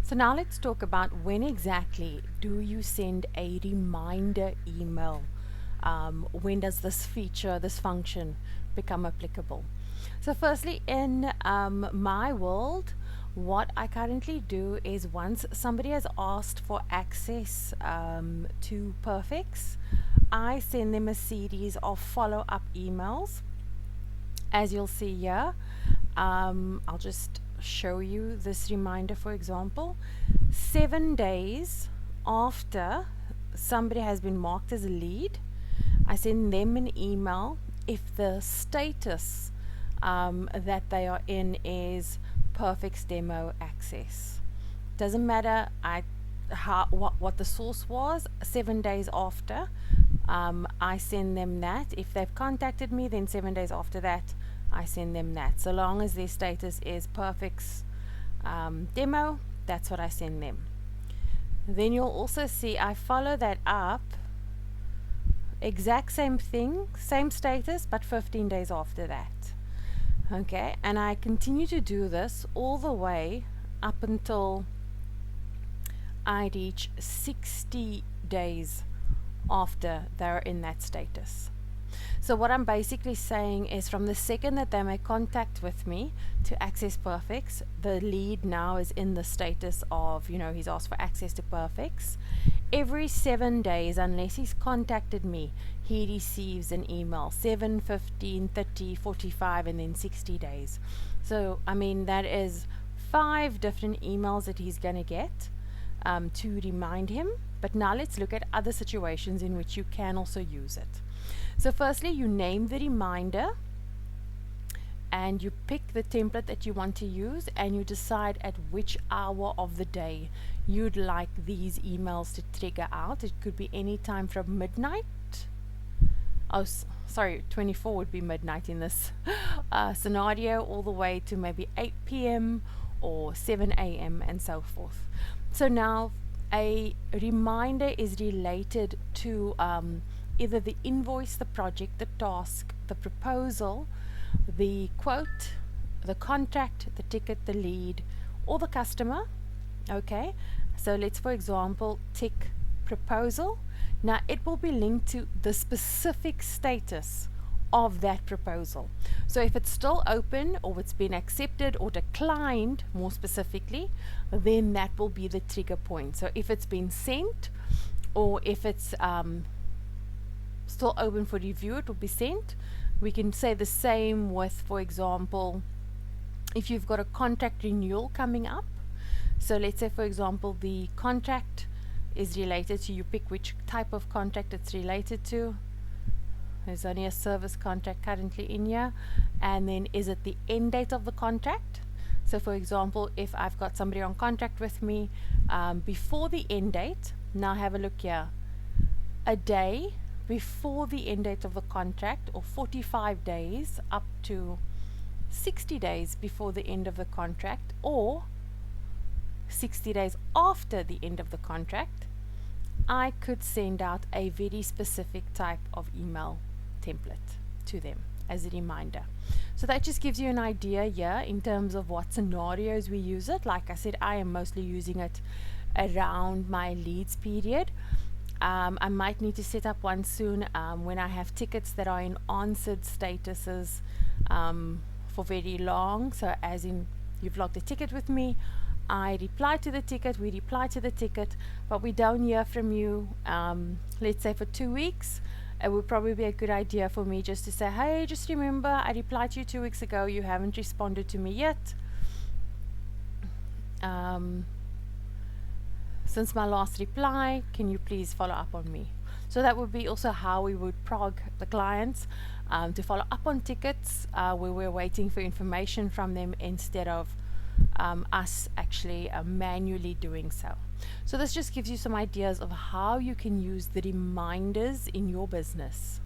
So now let's talk about when exactly do you send a reminder email? When does this feature, this function become applicable? So firstly, in my world, what I currently do is once somebody has asked for access to Perfex, I send them a series of follow-up emails. As you'll see here, I'll just show you this reminder. For example, 7 days after somebody has been marked as a lead, I send them an email if the status that they are in is Perfex demo access. Doesn't matter what the source was. 7 days after, I send them that. If they've contacted me, then 7 days after that, I send them that. So long as their status is Perfex demo, that's what I send them. Then you'll also see I follow that up, exact same thing, same status, but 15 days after that. Okay, and I continue to do this all the way up until I reach 60 days after they're in that status. So what I'm basically saying is from the second that they make contact with me to access Perfex, the lead now is in the status of, he's asked for access to Perfex. Every 7 days, unless he's contacted me, he receives an email, 7, 15, 30, 45, and then 60 days. So, that is 5 different emails that he's going to get to remind him. But now let's look at other situations in which you can also use it. So firstly, you name the reminder and you pick the template that you want to use, and you decide at which hour of the day you'd like these emails to trigger out. It could be any time from midnight. Oh, sorry, 24 would be midnight in this scenario, all the way to maybe 8 p.m. or 7 a.m. and so forth. So now a reminder is related to either the invoice, the project, the task, the proposal, the quote, the contract, the ticket, the lead, or the customer. Okay, so let's, for example, tick proposal. Now it will be linked to the specific status of that proposal. So if it's still open, or it's been accepted or declined more specifically, then that will be the trigger point. So if it's been sent, or if it's still open for review, it will be sent. We can say the same with, for example, if you've got a contract renewal coming up. So let's say, for example, the contract is related to, you pick which type of contract it's related to. There's only a service contract currently in here. And then is it the end date of the contract? So for example, if I've got somebody on contract with me before the end date, now have a look here. A day before the end date of the contract, or 45 days up to 60 days before the end of the contract, or 60 days after the end of the contract, I could send out a very specific type of email template to them as a reminder. So that just gives you an idea here in terms of what scenarios we use it. Like I said, I am mostly using it around my leads period. I might need to set up one soon when I have tickets that are in answered statuses for very long. So as in, you've logged a ticket with me, I reply to the ticket, we reply to the ticket, but we don't hear from you, let's say for 2 weeks. It would probably be a good idea for me just to say, hey, just remember, I replied to you 2 weeks ago, you haven't responded to me yet. Since my last reply, can you please follow up on me? So that would be also how we would prog the clients to follow up on tickets where we're waiting for information from them, instead of us actually manually doing so. So this just gives you some ideas of how you can use the reminders in your business.